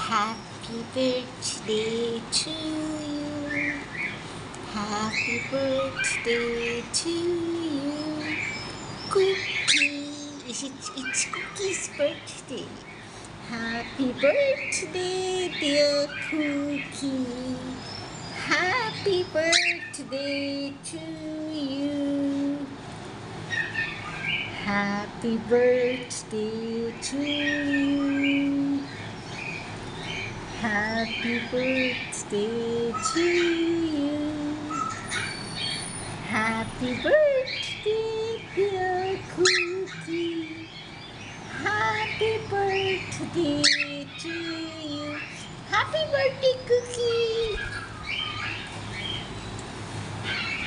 Happy birthday to you. Happy birthday to you. Cookie. It's Cookie's birthday. Happy birthday, dear Cookie. Happy birthday to you. Happy birthday to you. Happy birthday to you. Happy birthday, dear Cookie. Happy birthday to you. Happy birthday, Cookie.